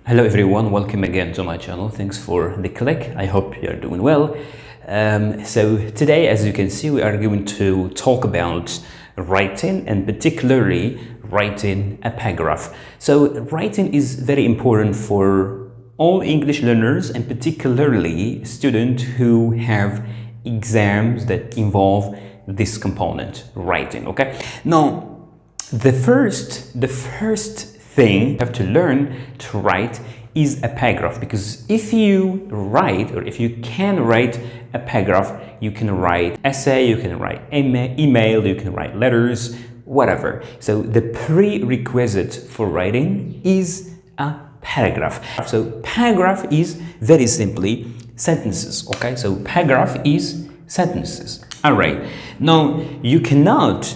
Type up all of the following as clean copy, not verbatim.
Hello everyone, welcome again to my channel. Thanks for the click. I hope you're doing well. So today, as you can see, we are going to talk about writing, and particularly writing a paragraph. So writing is very important for all English learners, and particularly students who have exams that involve this component, writing. Okay, now the first thing you have to learn to write is a paragraph, because if you write, or if you can write a paragraph, you can write essay, you can write email, you can write letters, whatever. So the prerequisite for writing is a paragraph. So paragraph is very simply sentences. Okay, so paragraph is sentences. All right, now you cannot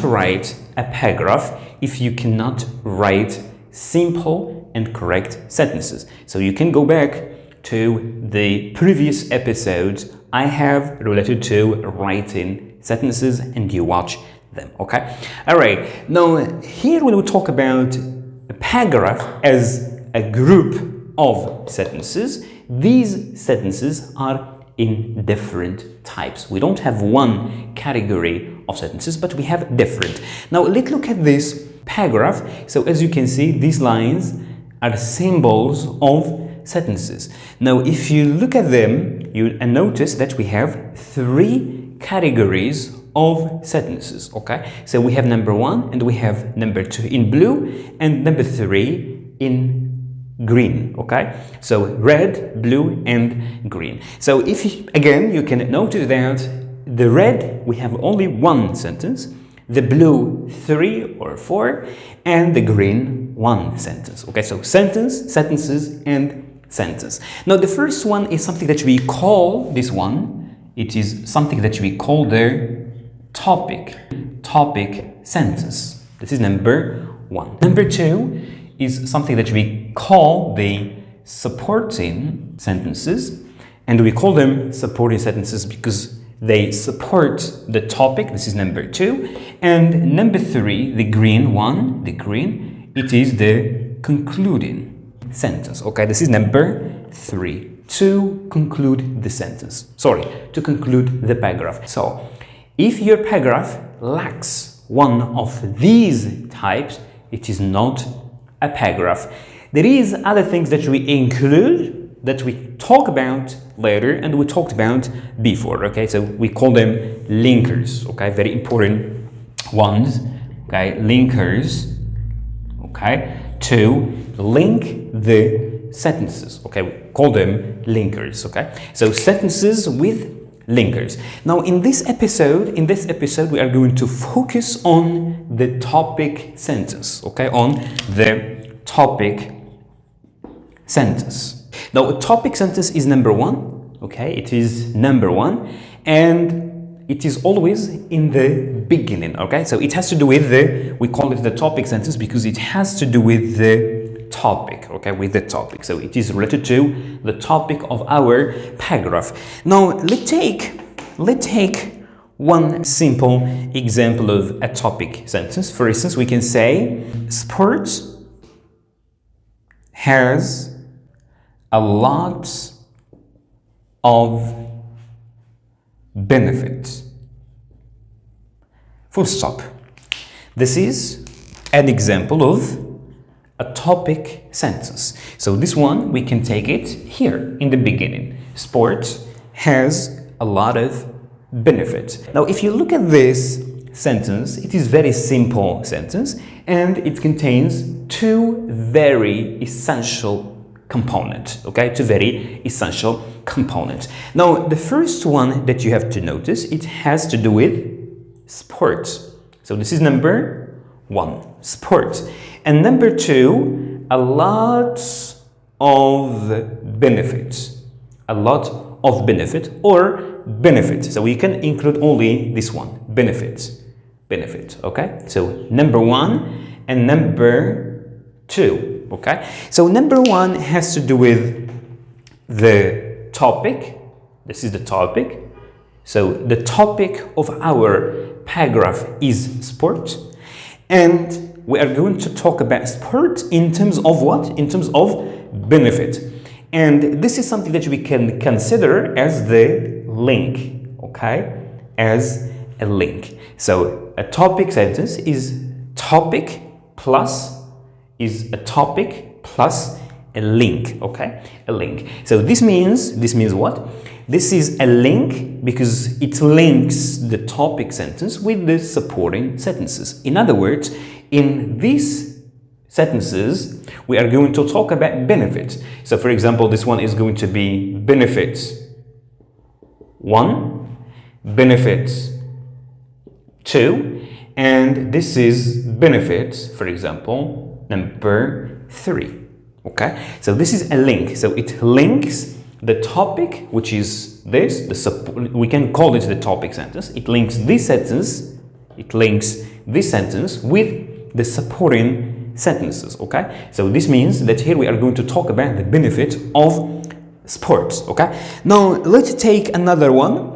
write a paragraph if you cannot write simple and correct sentences. So you can go back to the previous episodes I have related to writing sentences and you watch them. Okay, all right, now here when we talk about a paragraph as a group of sentences, these sentences are in different types. We don't have one category of sentences, but we have different. Now let's look at this paragraph. So as you can see, these lines are symbols of sentences. Now if you look at them, you notice that we have three categories of sentences. Okay, so we have number one, and we have number two in blue, and number three in green. Okay, so red, blue, and green. So if you, again, you can notice that the red, we have only one sentence, the blue 3 or 4, and the green 1 sentence. Okay, so sentence, sentences, and sentence. Now the first one is something that we call this one. It is something that we call the topic sentence. This is number one. Number two is something that we call the supporting sentences, and we call them supporting sentences because they support the topic. This is number two. And number three, the green one, it is the concluding sentence. Okay, this is number three, to conclude the sentence. Sorry, to conclude the paragraph. So if your paragraph lacks one of these types, it is not a paragraph. There is other things that we include that we talk about later and we talked about before. Okay, so we call them linkers. Okay, very important ones. Okay, linkers. Okay, to link the sentences. Okay, we call them linkers. Okay, so sentences with linkers. Now in this episode we are going to focus on the topic sentence. Okay, on the topic sentence. Now a topic sentence is number one. Okay, it is number one, and it is always in the beginning. Okay, so it has to do with the, we call it the topic sentence because it has to do with the topic. Okay, with the topic, so it is related to the topic of our paragraph. Now let's take one simple example of a topic sentence. For instance, we can say sports has a lot of benefits. Full stop. This is an example of a topic sentence. So this one, we can take it here in the beginning. Sports has a lot of benefits. Now, if you look at this sentence, it is very simple sentence, and it contains two very essential components. Okay, two very essential components. Now, the first one that you have to notice, it has to do with sports. So this is number one, sports. And number two, a lot of benefits. A lot of benefit or benefit. So we can include only this one, benefits. Benefit. Okay, so number one and number two. Okay, so number one has to do with the topic. This is the topic. So the topic of our paragraph is sport, and we are going to talk about sport in terms of what? In terms of benefit. And this is something that we can consider as the link, okay? As a link. So a topic sentence is topic plus a topic plus a link, okay? A link. So this means what? This is a link because it links the topic sentence with the supporting sentences. In other words, in these sentences, we are going to talk about benefits. So for example, this one is going to be benefits 1, benefits 2, and this is benefits, for example, number 3. Okay, so this is a link. So it links the topic, which is this, we can call it the topic sentence. It links this sentence, with the supporting sentences. Okay, so this means that here we are going to talk about the benefit of sports. Okay, now let's take another one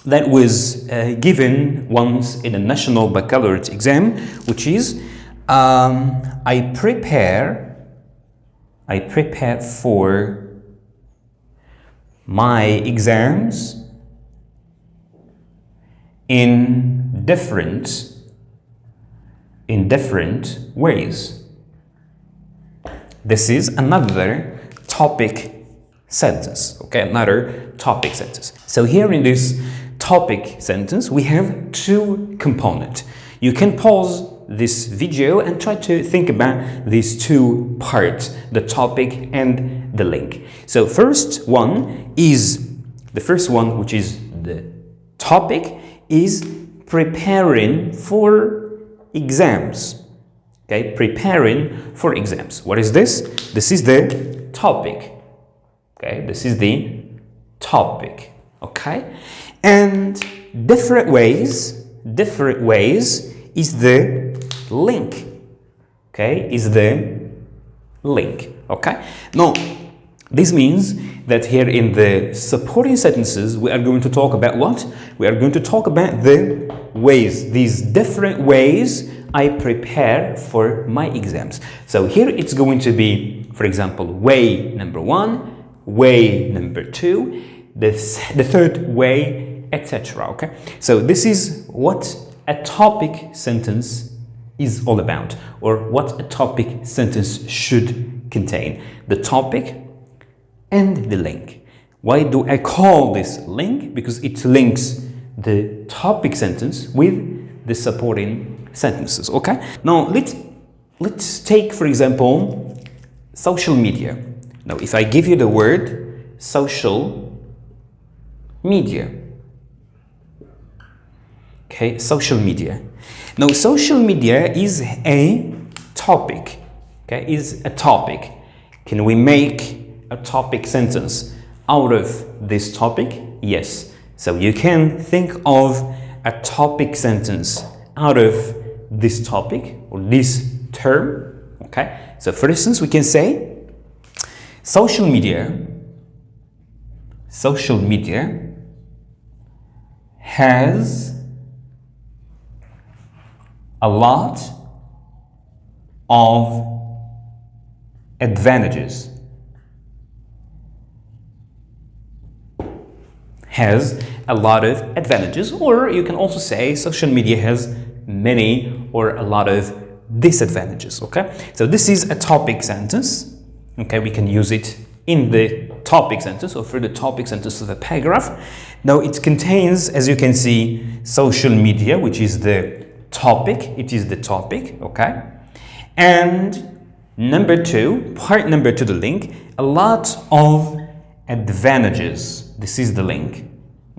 that was given once in a national baccalaureate exam, which is I prepare for my exams in different ways. This is another topic sentence, okay? Another topic sentence. So here in this topic sentence, we have 2 components. You can pause this video and try to think about these 2 parts, the topic and the link. So the first one, which is the topic, is preparing for exams. Okay, preparing for exams. What is this? This is the topic. Okay, this is the topic. Okay, and different ways is the link. Okay, is the link. Okay, now this means that here in the supporting sentences we are going to talk about what? We are going to talk about the ways, these different ways I prepare for my exams. So here it's going to be, for example, way number 1, way number 2, the third way, etc. Okay, so this is what a topic sentence is all about, or what a topic sentence should contain: the topic and the link. Why do I call this link? Because it links the topic sentence with the supporting sentences. Okay, now let's take, for example, social media. Now if I give you the word social media, okay, social media. Now social media is a topic, okay, is a topic. Can we make a topic sentence out of this topic? Yes. So you can think of a topic sentence out of this topic or this term. Okay, so for instance we can say social media has a lot of advantages. Has a lot of advantages, or you can also say social media has many or a lot of disadvantages. Okay, so this is a topic sentence. Okay, we can use it in the topic sentence or for the topic sentence of a paragraph. Now it contains, as you can see, social media, which is the topic. It is the topic. Okay, and number 2, part number 2, the link, a lot of advantages. This is the link.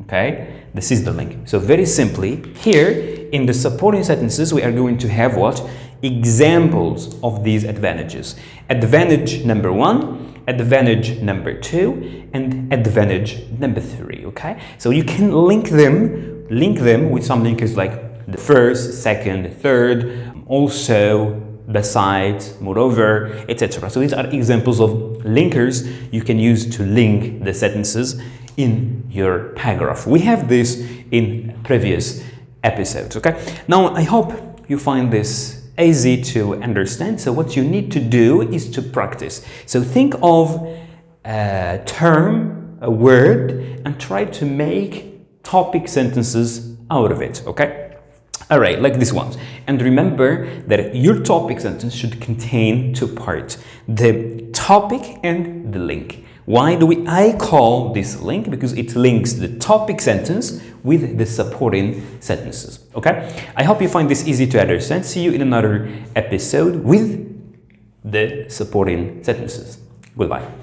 Okay, this is the link. So very simply, here in the supporting sentences we are going to have what? Examples of these advantages. Advantage number 1, advantage number 2, and advantage number 3. Okay, so you can link them with some linkers like the first, second, third, also, besides, moreover, etc. So these are examples of linkers you can use to link the sentences in your paragraph. We have this in previous episodes. Okay, now I hope you find this easy to understand. So what you need to do is to practice. So think of a term, a word, and try to make topic sentences out of it, okay? All right, like this one. And remember that your topic sentence should contain two parts, the topic and the link. Why do I call this link? Because it links the topic sentence with the supporting sentences, okay? I hope you find this easy to understand. See you in another episode with the supporting sentences. Goodbye.